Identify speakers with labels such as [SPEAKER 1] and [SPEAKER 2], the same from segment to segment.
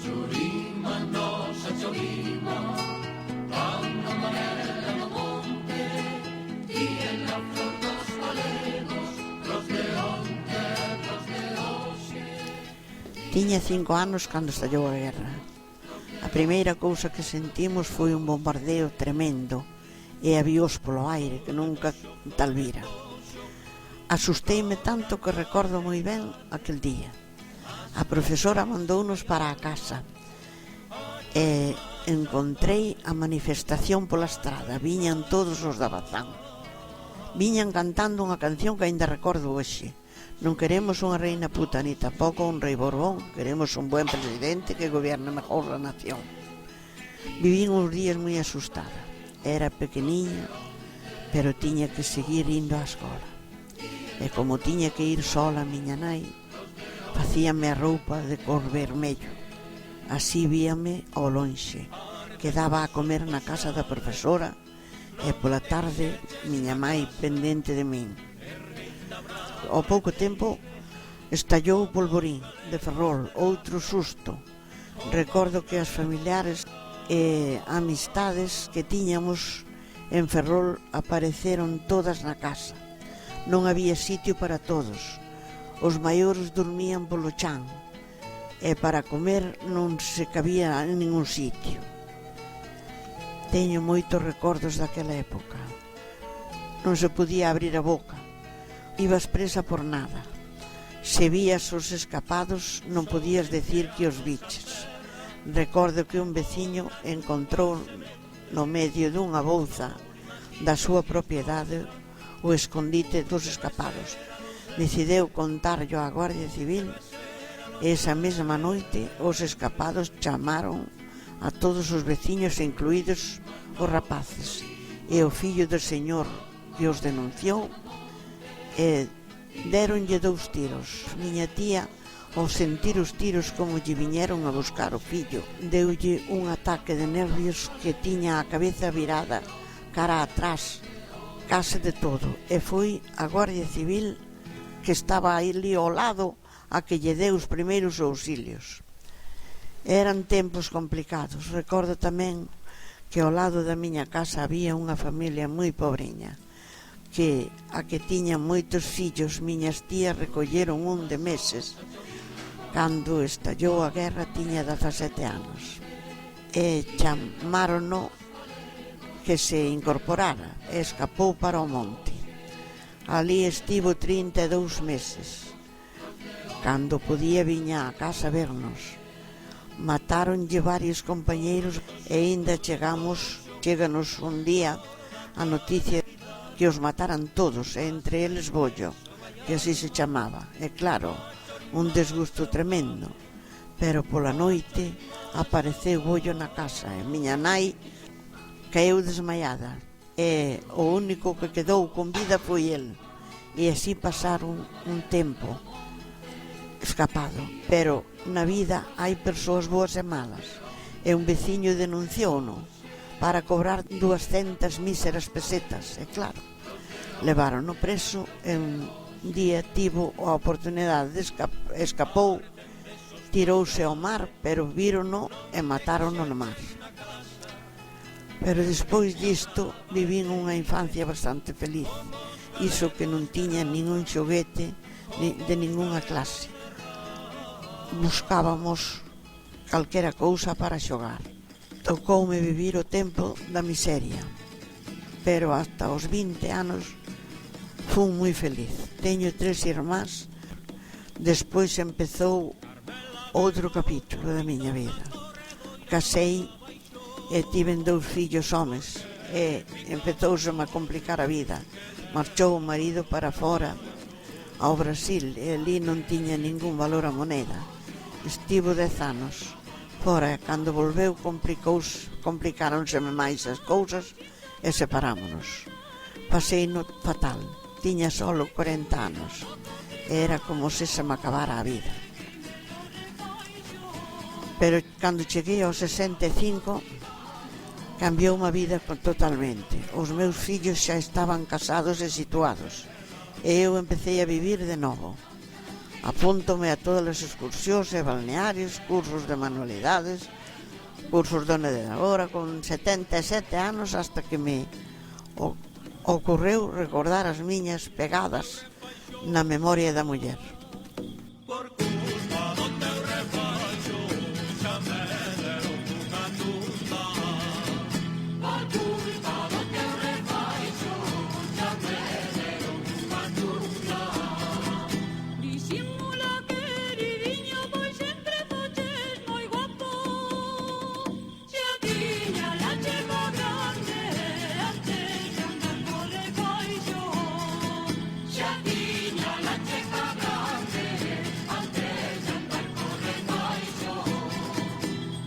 [SPEAKER 1] Churima, nosa churima, cando amarela no monte, y en la flor dos galegos, los de onte, los de hoxe.
[SPEAKER 2] Tiña 5 anos cando estallou a guerra. A primeira cousa que sentimos foi un bombardeo tremendo e avións polo aire que nunca tal vira. Asusteime tanto que recordo moi ben aquel día. A profesora mandounos para a casa e encontrei a manifestación pola estrada. Viñan todos os da Bazán. Viñan cantando unha canción que aínda recordo hoxe. Non queremos unha reina puta ni tampouco un rei Borbón. Queremos un buen presidente que gobierne mejor a nación. Vivín uns días moi asustada. Era pequeniña, pero tiña que seguir indo á escola. E como tiña que ir sola a miña nai, facíame a roupa de cor vermello. Así víame ao lonxe. Quedaba a comer na casa da profesora e pola tarde miña mai pendente de min. Ao pouco tempo estallou o polvorín de Ferrol, outro susto. Recordo que as familiares e amistades que tiñamos en Ferrol apareceron todas na casa. Non había sitio para todos. Os maiores dormían polo chan e para comer non se cabía en ningún sitio. Teño moitos recordos daquela época. Non se podía abrir a boca. Ibas presa por nada. Se vías os escapados non podías decir que os viches. Recordo que un veciño encontrou no medio dunha bouza da súa propiedade o escondite dos escapados. Decideu contarllo á Guardia Civil e esa mesma noite os escapados chamaron a todos os veciños, incluídos os rapaces, e o fillo do señor que os denunciou e deronlle 2 tiros. Miña tía, ao sentir os tiros como lle viñeron a buscar o fillo, deulle un ataque de nervios que tiña a cabeza virada cara atrás, case de todo, e foi a Guardia Civil que estaba ali ao lado a que lle deu os primeiros auxilios. Eran tempos complicados. Recordo tamén que ao lado da miña casa había unha familia moi pobreña, que a que tiñan moitos fillos. Miñas tías recolleron un de meses. Cando estallou a guerra tiña 17 anos e chamarono que se incorporara e escapou para o monte. Ali estivo 32 meses. Cando podía viña a casa a vernos. Matáronlle varios compañeiros e aínda cheganos un día a noticia que os mataran todos, e entre eles Bollo, que así se chamaba. E claro, un desgusto tremendo, pero pola noite apareceu Bollo na casa e miña nai caeu desmaiada e o único que quedou con vida foi el. E así pasaron un tempo escapado, pero na vida hai persoas boas e malas, e un veciño denunciouno para cobrar 200 míseras pesetas, e claro, levaron no preso e un día tivo a oportunidade de escapou, tirouse ao mar, pero vírono e matarono no mar. Pero despois disto vivín unha infancia bastante feliz, iso que non tiña ningún xoguete de ningunha clase. Buscábamos calquera cousa para xogar. Tocoume vivir o tempo da miseria, pero hasta os 20 anos fun moi feliz. Teño 3 irmás. Despois empezou outro capítulo da miña vida. Casei e tiven 2 fillos homes e empezouseme a complicar a vida. Marchou o marido para fora ao Brasil e ali non tiña ningún valor a moneda. Estivo 10 anos fora e cando volveu complicáronseme máis as cousas e separámonos. Pasei no fatal. Tiña solo 40 anos e era como se me acabara a vida. Pero cando cheguei aos 65 cambiou a vida totalmente. Os meus fillos xa estaban casados e situados e eu empecé a vivir de novo. Apúntome a todas as excursións e balnearios, cursos de manualidades, cursos de onde de agora, con 77 anos, hasta que me ocorreu recordar as miñas pegadas na memoria da muller.
[SPEAKER 1] Por culpa do teu refaixo xa me deron unha turma. Por culpa do teu refaixo xa me deron unha turma. Disimula, queridinho, pois sempre foches moi guapo. Xa tiña la chepa grande antes de andar por refaixo. Xa tiña la chepa grande antes de andar por refaixo.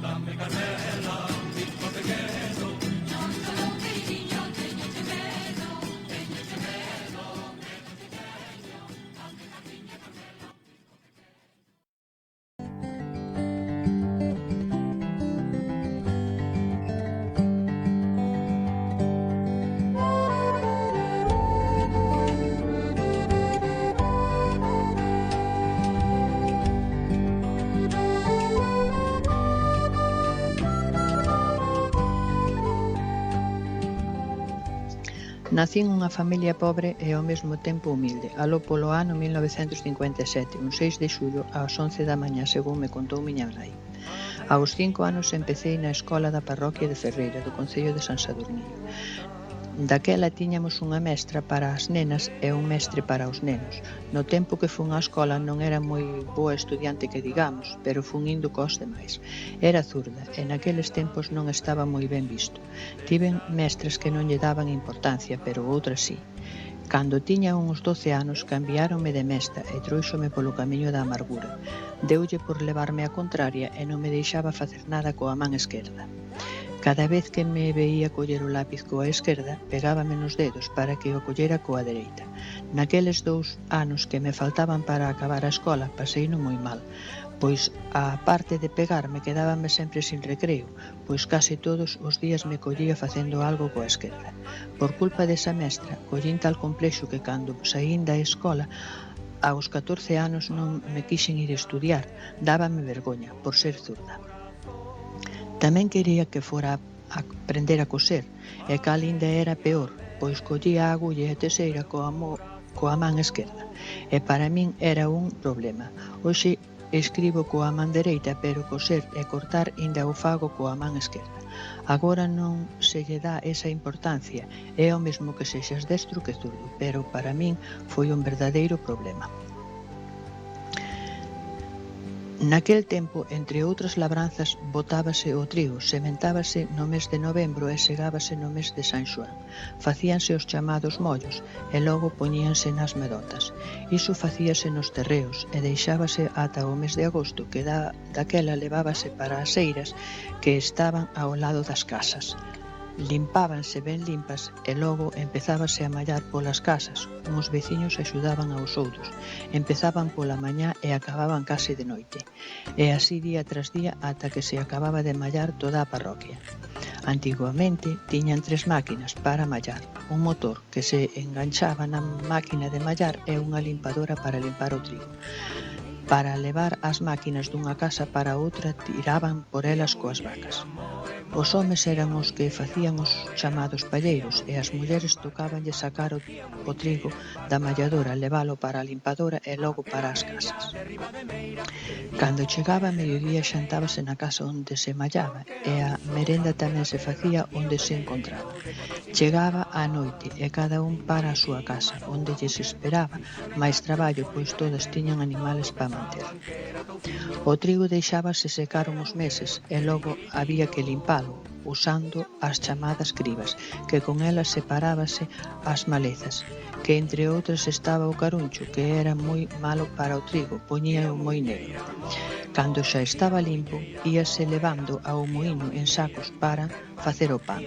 [SPEAKER 1] Dame canela, disco pequeno. Non solo un queridinho, teñoche medo, teñoche medo, medo te teño. Dame cariño, canela.
[SPEAKER 3] Nacín nunha familia pobre e ao mesmo tempo humilde, aló polo ano 1957, un 6 de xullo, ás 11 da mañá, según me contou miña nai. Aos 5 anos empecé na escola da parroquia de Ferreira, do concello de San Sadurniño. Daquela tiñamos unha mestra para as nenas e un mestre para os nenos. No tempo que fun á escola non era moi boa estudiante que digamos, pero fun indo cos demais. Era zurda e naqueles tempos non estaba moi ben visto. Tiven mestras que non lle daban importancia, pero outras sí. Cando tiña uns 12 anos cambiáronme de mestra e tróixome polo camiño da amargura. Deulle por levarme a contraria e non me deixaba facer nada coa man esquerda. Cada vez que me veía coller o lápiz coa esquerda, pegábame nos dedos para que o collera coa dereita. Naqueles 2 anos que me faltaban para acabar a escola, paseino moi mal, pois a parte de pegarme quedábame sempre sin recreo, pois case todos os días me collía facendo algo coa esquerda. Por culpa desa mestra, collín tal complexo que cando saín da escola, aos 14 anos non me quixen ir estudiar, dábame vergoña por ser zurda. Tamén quería que fora a aprender a coser, e cal ainda era peor, pois collía a agulla e a teseira coa man esquerda, e para min era un problema. Hoxe escribo coa man dereita, pero coser e cortar ainda o fago coa man esquerda. Agora non se lle dá esa importancia, é o mesmo que sexas destro que zurdo, pero para min foi un verdadeiro problema. Naquel tempo, entre outras labranzas, botábase o trigo, sementábase no mes de novembro e segábase no mes de San Xoán. Facíanse os chamados mollos e logo poñíanse nas medotas. Iso facíase nos terreos e deixábase ata o mes de agosto, que daquela levábase para as eiras que estaban ao lado das casas. Limpábanse ben limpas e logo empezábase a mallar polas casas. Uns veciños axudaban aos outros. Empezaban pola mañá e acababan case de noite. E así día tras día ata que se acababa de mallar toda a parroquia. Antiguamente tiñan 3 máquinas para mallar. Un motor que se enganchaba na máquina de mallar e unha limpadora para limpar o trigo. Para levar as máquinas dunha casa para outra tiraban por elas coas vacas. Os homes eran os que facían os chamados palleiros e as mulleres tocábanlle sacar o trigo da malladora, leválo para a limpadora e logo para as casas. Cando chegaba a mediodía xantábase na casa onde se mallaba e a merenda tamén se facía onde se encontraba. Chegaba a noite e cada un para a súa casa, onde lles esperaba máis traballo, pois todas tiñan animales para manter. O trigo deixábase secar uns meses e logo había que limpalo, usando as chamadas cribas, que con elas separábase as malezas, que entre outras estaba o caruncho, que era moi malo para o trigo, poñía o moi negro. Cando xa estaba limpo, íase levando ao muíño en sacos para facer o pan.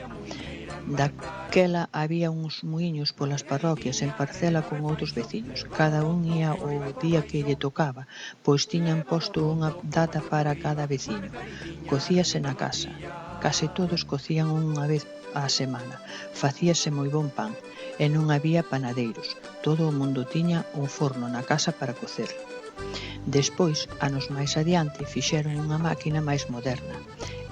[SPEAKER 3] Daquela había uns muiños polas parroquias en parcela con outros veciños. Cada un ía o día que lle tocaba, pois tiñan posto unha data para cada veciño. Cocíase na casa. Case todos cocían unha vez á semana. Facíase moi bon pan e non había panadeiros. Todo o mundo tiña un forno na casa para cocer. Despois, anos máis adiante, fixeron unha máquina máis moderna.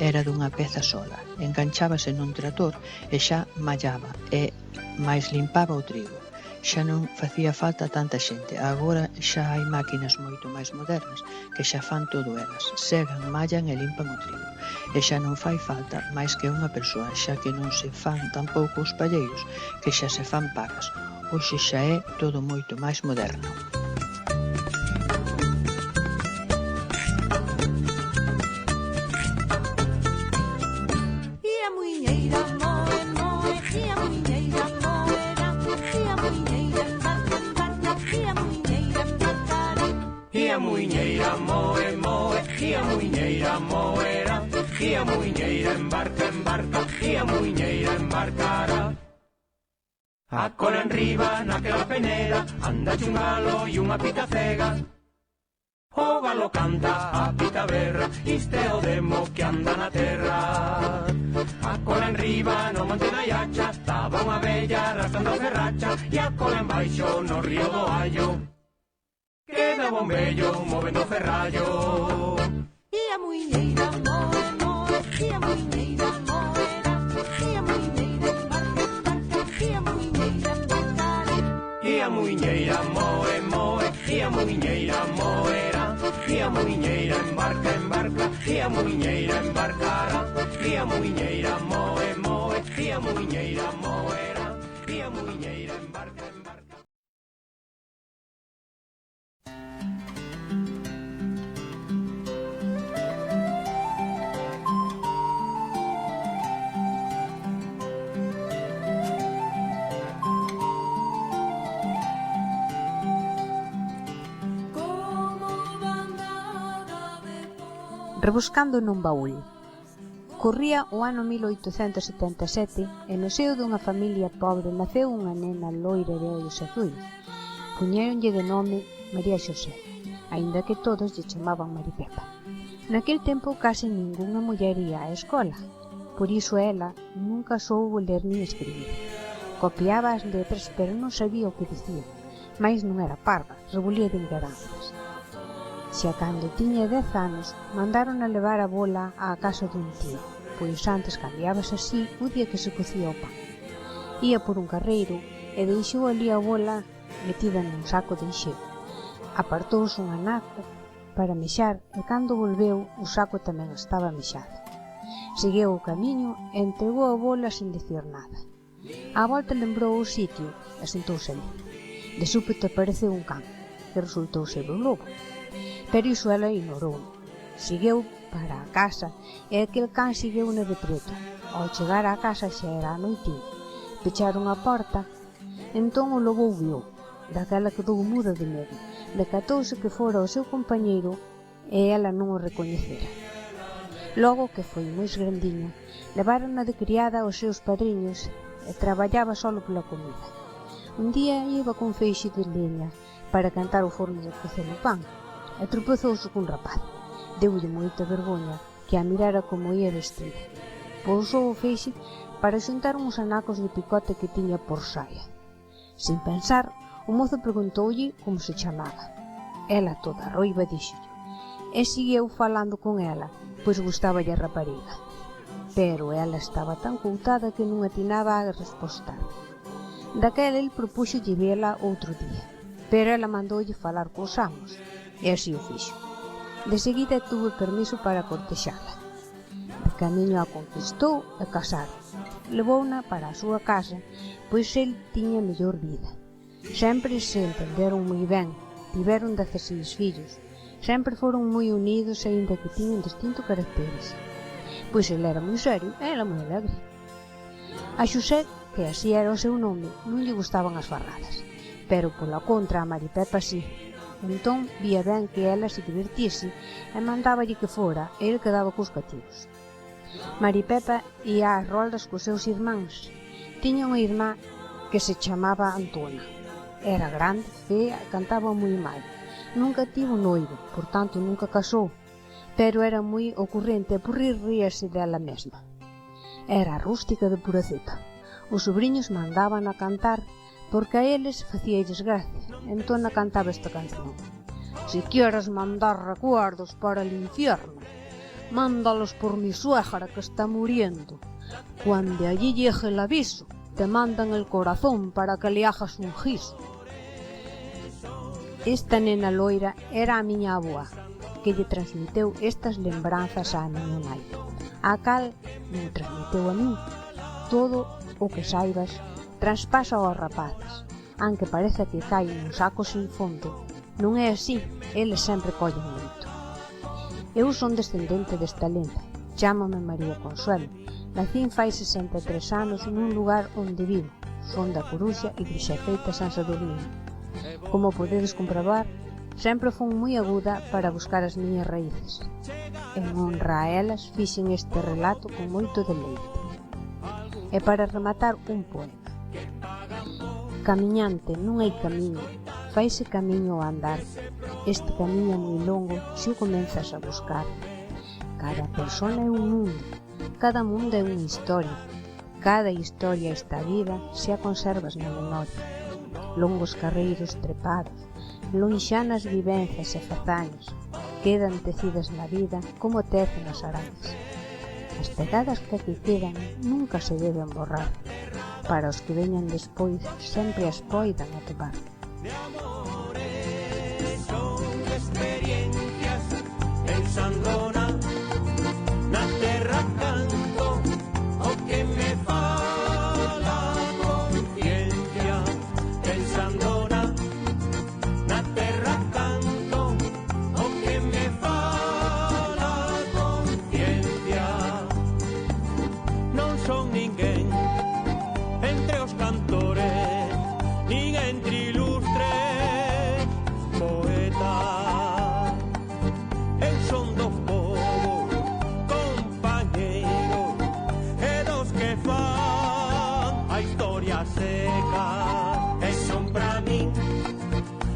[SPEAKER 3] Era dunha peza sola, enganchábase nun trator e xa mallaba e máis limpaba o trigo. Xa non facía falta tanta xente, agora xa hai máquinas moito máis modernas que xa fan todo elas, segan, mallan e limpan o trigo. E xa non fai falta máis que unha persoa, xa que non se fan tampouco os palleiros, que xa se fan pacas. Hoxe xa é todo moito máis moderno.
[SPEAKER 1] E a muiñeira moe, moe, e a muiñeira moerá, e a muiñeira embarca, embarca, e a muiñeira embarcará. A cola enriba naquela peneira, anda un galo e unha pita cega. O galo canta, a pita berra, isto é o demo que anda na terra. A cola enriba no monte da Iacha, estaba unha bella arrastrando a ferracha, e a cola embaixo no río do Allo. Queda bon bello movendo o ferrallo.
[SPEAKER 4] E a muiñeira moe, moe, e a muiñeira moerá, e a muiñeira embarca, embarca, e a muiñeira embarcará.
[SPEAKER 1] E a muiñeira moe, moe, e a muiñeira moerá, e a muiñeira embarca, embarca, e a muiñeira embarcará. E a muiñeira moe, moe, e a muiñeira moerá, e a muiñeira embarca, embarca.
[SPEAKER 5] Rebuscando nun baúl. Corría o ano 1877 e no seo dunha familia pobre naceu unha nena loira de ollos azuis. Puñéronlle de nome María Xosé, aínda que todos lle chamaban Maripepa. Naquel tempo case ningunha muller ía á escola, por iso ela nunca soubo ler nin escribir. Copiaba as letras pero non sabía o que dicía, mais non era parva, rebulía de engaranzas. Xa cando tiña 10 anos, mandaron a levar a bola á casa dun tío, pois antes cambiábase así o día que se cocía o pan. Ía por un carreiro e deixou ali a bola metida nun saco de enxeo. Apartouse un anaco para mexar e cando volveu o saco tamén estaba mexado. Seguiu o camiño e entregou a bola sen dicir nada. Á volta lembrou o sitio e sentouse ali. De súpeto apareceu un can, que resultou ser o lobo. Pero iso ela ignorou. Seguiu para a casa e aquel can seguiu-na de preto. Ao chegar á casa xa era a noitinha. Pecharon a porta, entón o lobo viu. Daquela quedou muda de medo. Decatouse que fora o seu compañeiro e ela non o recoñecera. Logo, que foi moi grandiña, levaron-na de criada aos seus padriños e traballaba solo pola comida. Un día iba con feixe de leña para cantar o forno de cocer o pan e tropezouse cun rapaz. Deulle moita vergoña que a mirara como ia vestida. Pousou o feixe para xuntar uns anacos de picote que tiña por saia. Sin pensar, o mozo preguntoulle como se chamaba. Ela, toda roiva, díxolle, e seguiu falando con ela, pois gustaballe a rapariga. Pero ela estaba tan coutada que non atinaba a respostar. Daquela el propúxolle vela outro día, pero ela mandoulle falar cos amos, e así o fixo. De seguida tuvo permiso para cortexala. De camiño a conquistou e casaron. Levouna para a súa casa, pois el tiña mellor vida. Sempre se entenderon moi ben, tiveron 16 fillos. Sempre foron moi unidos, aínda que tiñan distintos caracteres. Pois el era moi serio e ela moi alegre. A Xosé, que así era o seu nome, non lle gustaban as farradas, pero pola contra a Maripepa sí. Entón vía ben que ela se divertise e mandáballe que fora e el quedaba cos cativos. Maripepa ía ás roldas cos seus irmáns. Tiña unha irmá que se chamaba Antona. Era grande, fea e cantaba moi mal. Nunca tivo noivo, por tanto nunca casou, pero era moi ocurrente e por ríase dela mesma. Era rústica de pura cepa. Os sobrinhos mandaban a cantar porque a eles facíalles gracia. Entón a cantaba esta canción. Si quieres mandar recuerdos para el infierno, mándalos por mi suegra que está muriendo. Cuando allí llegue el aviso, te mandan el corazón para que le hagas un guiso. Esta nena loira era a miña avoa, que lle transmiteu estas lembranzas á miña nai, a cal me transmiteu a min. Todo o que saibas traspasa aos rapaces, aunque parece que cai nun saco sin fondo. Non é así, eles sempre collen moito. Eu son descendente desta lenda, chámame María Consuelo. Nacín fai 63 anos nun lugar onde vivo, son da Coruxa, Igrexa Feita, San Sadurniño. Como podedes comprobar, sempre fun moi aguda para buscar as miñas raíces. En honra a elas fixen este relato con moito deleite. E para rematar un poema. Camiñante, non hai camiño, faise camiño ao andar. Este camiño é moi longo se o comenzas a buscar. Cada persona é un mundo, cada mundo é unha historia. Cada historia está viva se a conservas na memoria. Longos carreiros trepados, lonxanas vivencias e fazañas, quedan tecidas na vida como tecen as arañas. As pegadas que aquí quedan nunca se deben borrar. Para os que veñan despois sempre as poidan atopar.
[SPEAKER 1] De amores son experiencias, pensando na terra canto o que me fala conciencia, pensando na terra canto o que me fala conciencia. Non son ninguén entre os cantores, nin entre ilustres poetas. Eu son do povo, compañeiro, e dos que fan a historia seca. E son pra min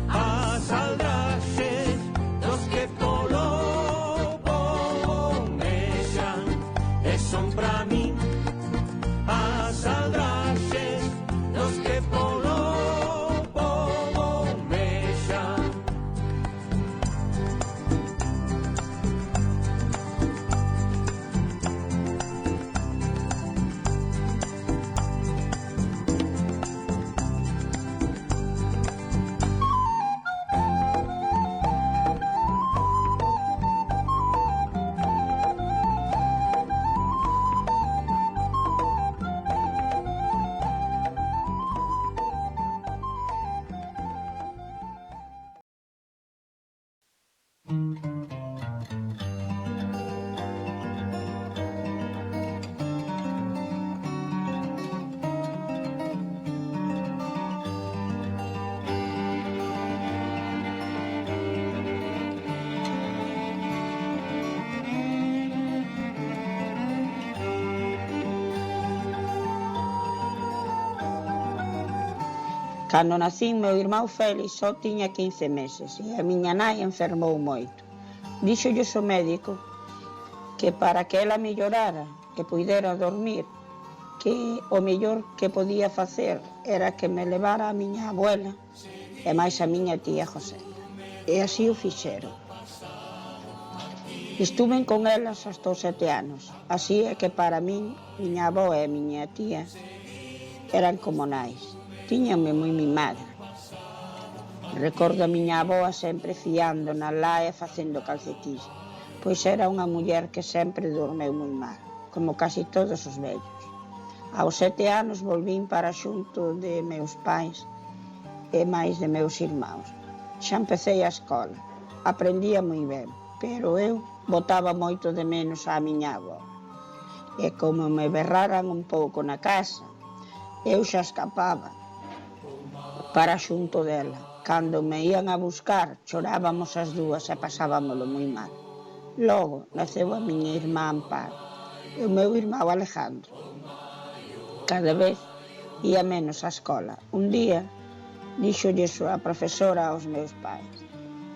[SPEAKER 1] as aldraxes dos que polo povo mexan. E son pra min as aldraxes dos que polo povo mexan.
[SPEAKER 6] Cando nacín, meu irmão Félix só tiña 15 meses e a miña nai enfermou moito. Díxolles o médico que para que ela mellorara e puidera dormir, que o mellor que podía facer era que me levara a miña abuela e máis a miña tía José. E así o fixeron. Estuven con elas hasta os 7 anos. Así é que para min, miña avó e miña tía eran como nais. Tiñanme moi mimada. Recordo a miña avoa sempre fiando na laia e facendo calcetís, pois era unha muller que sempre dormeu moi mal, como casi todos os vellos. Aos 7 anos volvín para xunto de meus pais e máis de meus irmáns. Xa empecé a escola, aprendía moi ben, pero eu botaba moito de menos á miña avó. E como me berraran un pouco na casa, eu xa escapaba para xunto dela. Cando me ían a buscar, chorábamos as dúas e pasábamolo moi mal. Logo, naceu a miña irmá Amparo e o meu irmão Alejandro. Cada vez ia menos á escola. Un día, díxolles a profesora aos meus pais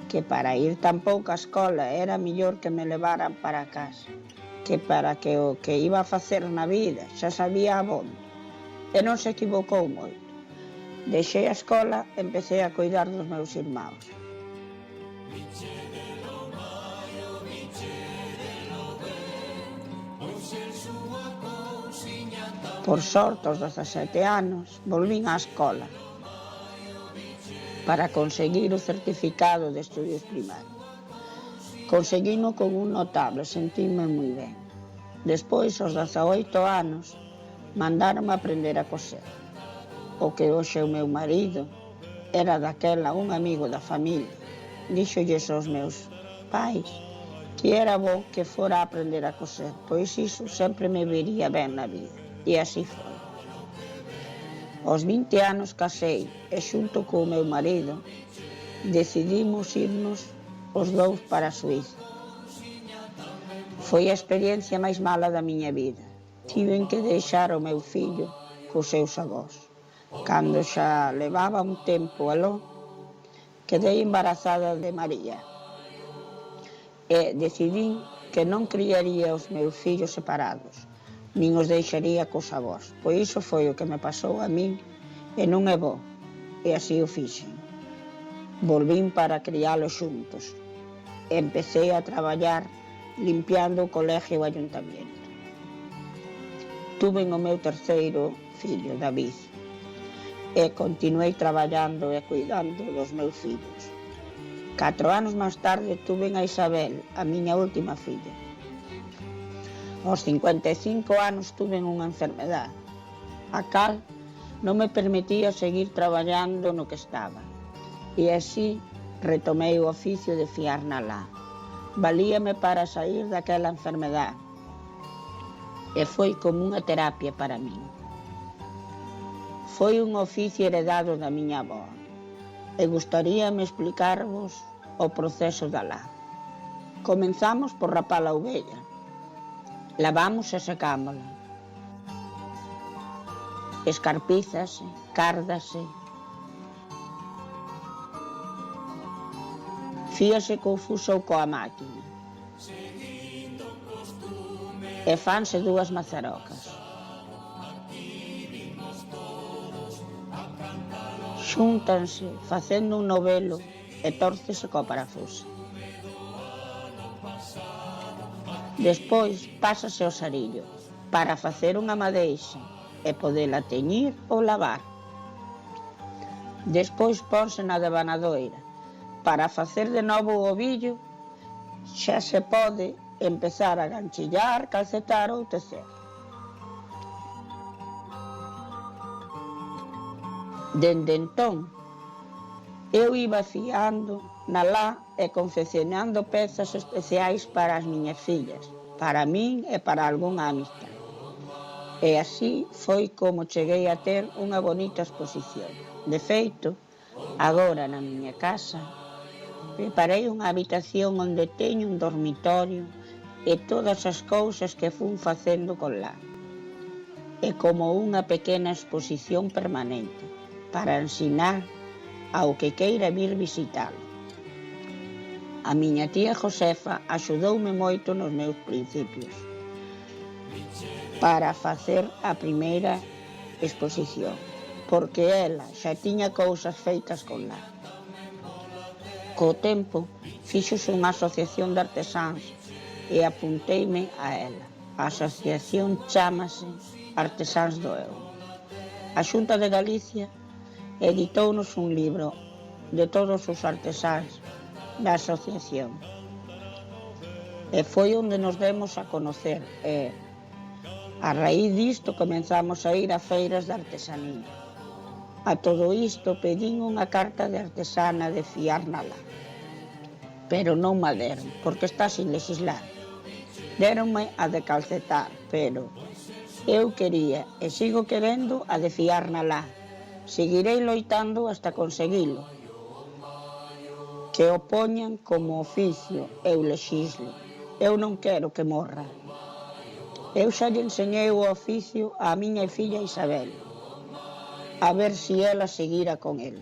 [SPEAKER 6] que para ir tan pouco á escola era mellor que me levaran para casa, que para que o que iba a facer na vida xa sabía abondo, e non se equivocou moito. Deixei a escola e empecé a coidar dos meus irmáns. Por sorte, aos 17 anos, volvín á escola para conseguir o certificado de estudios primarios. Conseguino con un notable, sentíme moi ben. Despois, aos 18 anos, mandaronme aprender a coser. O que hoxe o meu marido era daquela un amigo da familia. Díxolles aos meus pais que era bo que fora a aprender a coser, pois iso sempre me vería ben na vida. E así foi. Aos 20 anos casei e xunto co meu marido decidimos irnos os dous para a Suíza. Foi a experiencia máis mala da miña vida. Tiven que deixar o meu fillo cos seus avós. Cando xa levaba un tempo aló, quedei embarazada de María e decidín que non criaría os meus fillos separados, nin os deixaría cos avós. Pois iso foi o que me pasou a min e non é bo, e así o fixen. Volvín para criálos xuntos. Empecé a traballar limpiando o colegio e o ayuntamiento. Tuve o meu terceiro fillo, David, e continuei traballando e cuidando dos meus fillos. 4 anos máis tarde tuve a Isabel, a miña última filla. Aos 55 anos tuve unha enfermedade, a cal non me permitía seguir traballando no que estaba. E así retomei o oficio de fiar na lá. Valíame para sair daquela enfermedade. E foi como unha terapia para min. Foi un oficio heredado da miña avó. E gustaríame explicarvos o proceso da lá. Comenzamos por rapar a ovella. Lavamos e secámola. Escarpízase, cárdase. Fíase co fuso ou coa máquina. E fanse 2 mazarocas. Xúntanse facendo un novelo e tórcese coa parafusa. Despois pásase ao sarillo para facer unha madeixa e podela teñir ou lavar. Despois ponse na debanadoira. Para facer de novo o ovillo xa se pode empezar a ganchillar, calcetar ou tecer. Dende entón, eu iba fiando na lá e confeccionando pezas especiais para as miñas fillas, para min e para algunha amistad. E así foi como cheguei a ter unha bonita exposición. De feito, agora na miña casa, preparei unha habitación onde teño un dormitorio e todas as cousas que fun facendo con lá. É como unha pequena exposición permanente para ensinar ao que queira vir visitalo. A miña tía Josefa axudoume moito nos meus principios para facer a primeira exposición, porque ela xa tiña cousas feitas con lá. Co tempo, fíxose unha asociación de artesáns e apunteime a ela. A asociación chámase Artesáns do Eu. A Xunta de Galicia editounos un libro de todos os artesáns da asociación. E foi onde nos demos a conocer e, a raíz disto, comenzamos a ir a feiras de artesanía. A todo isto pedín unha carta de artesana de fiar na lá. Pero non me deron, porque está sin legislar. Deronme a de calcetar, pero eu quería e sigo querendo a de fiar na lá. Seguirei loitando hasta conseguilo. Que o poñan como oficio, eu lexislo. Eu non quero que morra. Eu xa lle enseñei o oficio á miña filla Isabel, a ver se ela seguira con el.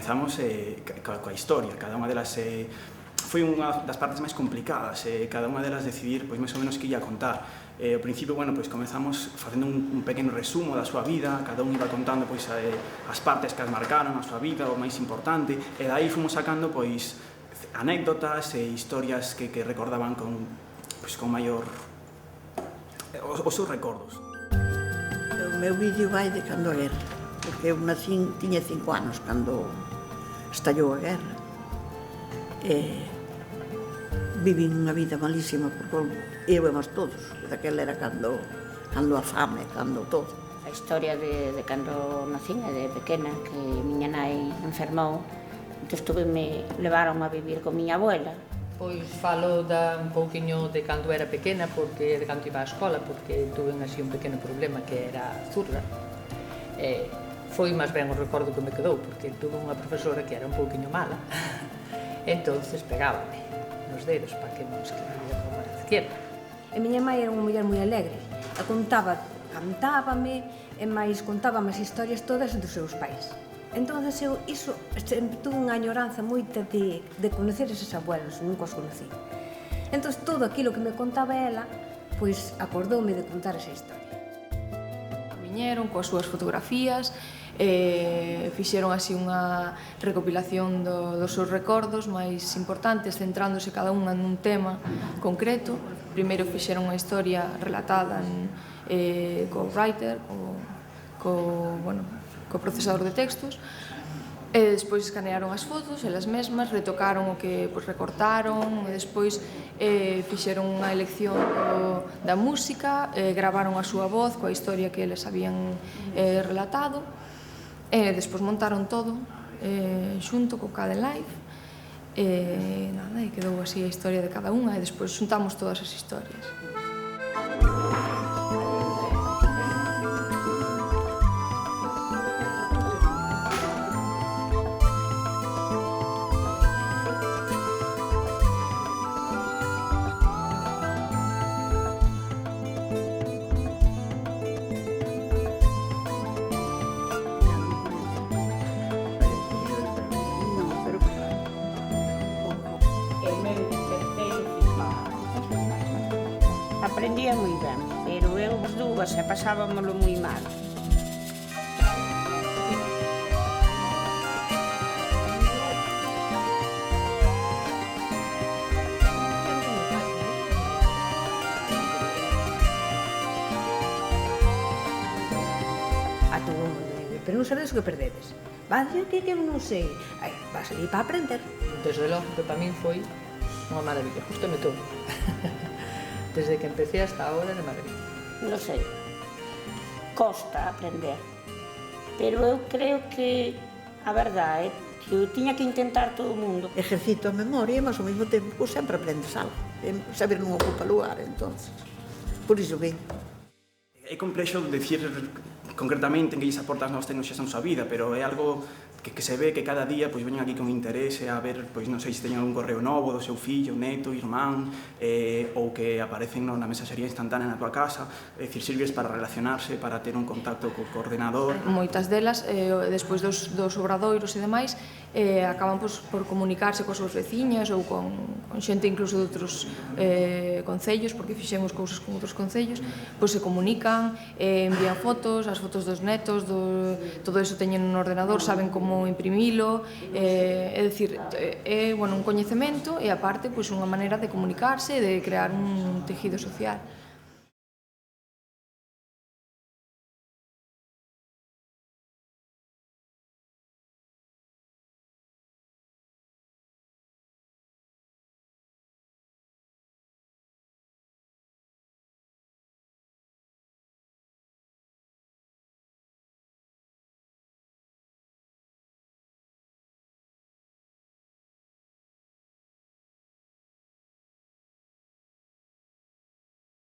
[SPEAKER 7] comezamos coa historia, cada unha delas foi unha das partes máis complicadas, cada unha delas decidir pois máis ou menos que ia contar. Ao principio, bueno, pois comezamos facendo un pequeno resumo da súa vida, cada un iba contando pois as partes que as marcaron a súa vida, o máis importante, e dai fomos sacando pois anécdotas e historias que recordaban con maior os seus recordos.
[SPEAKER 2] O meu vídeo vai de cando a guerra, porque eu tiña 5 anos cando estallou a guerra. Vivi unha vida malísima, porque eu e máis todos, daquela era cando a fame, cando todo.
[SPEAKER 6] A historia de cando nacín e de pequena, que miña nai enfermou, entón levaron a vivir con miña abuela.
[SPEAKER 8] Pois falo un pouquiño de cando era pequena, porque de cando iba á escola, porque tuve así un pequeno problema que era zurda. Foi máis ben o recordo que me quedou, porque tuve unha profesora que era un pouquiño mala, entonces pegábame nos dedos para que non escribía con a izquierda.
[SPEAKER 5] E miña mãe era unha muller moi alegre, e cantábame, e máis contábame as historias todas dos seus pais. Entón, eu sempre tuve unha añoranza moita de conocer eses abuelos, nunca os conocí. Entón, todo aquilo que me contaba ela, pois acordoume de contar esa historia.
[SPEAKER 9] Viñeron coas súas fotografías, fixeron así unha recopilación dos seus recordos máis importantes, centrándose cada unha nun tema concreto. Primeiro fixeron unha historia relatada co writer, co procesador de textos, e despois escanearon as fotos, elas mesmas, retocaron o que recortaron, e despois fixeron unha elección da música, gravaron a súa voz coa historia que eles habían relatado, e despois montaron todo xunto co Caden Live, e quedou así a historia de cada unha, e despois xuntamos todas as historias.
[SPEAKER 6] Aprendía moi ben, pero eu as dúas e pasábamolo moi mal.
[SPEAKER 5] Pero non sabedes o que perdedes. Vas a que eu non sei. Vas ali para aprender.
[SPEAKER 8] Desde logo que para min foi unha maravilla, gustame todo. Desde que empecé hasta ahora de maravilla.
[SPEAKER 6] Non sei, costa aprender, pero eu creo que a verdade é que eu tiña que intentar todo o mundo.
[SPEAKER 2] Ejercito a memoria, mas ao mesmo tempo sempre aprendes algo. Saber non ocupa lugar, entonces. Por iso ben.
[SPEAKER 7] É complexo dicir concretamente en que lles aporta as novas tecnoloxías na súa vida, pero é algo que se ve que cada día pois veñen aquí con interese a ver, pois non sei se teñen algún correo novo do seu fillo, neto, irmán, ou que aparecen na mensaxería instantánea na tua casa, é dicir, sirves para relacionarse, para ter un contacto co ordenador.
[SPEAKER 9] Moitas delas, despois dos obradoiros e demais, acaban por comunicarse coas súas veciñas ou con xente incluso de outros concellos, porque fixemos cousas con outros concellos, pois se comunican, envían fotos, as fotos dos netos, todo iso teñen no ordenador, saben como imprimilo, é dicir, é un coñecemento e aparte unha maneira de comunicarse e de crear un tejido social.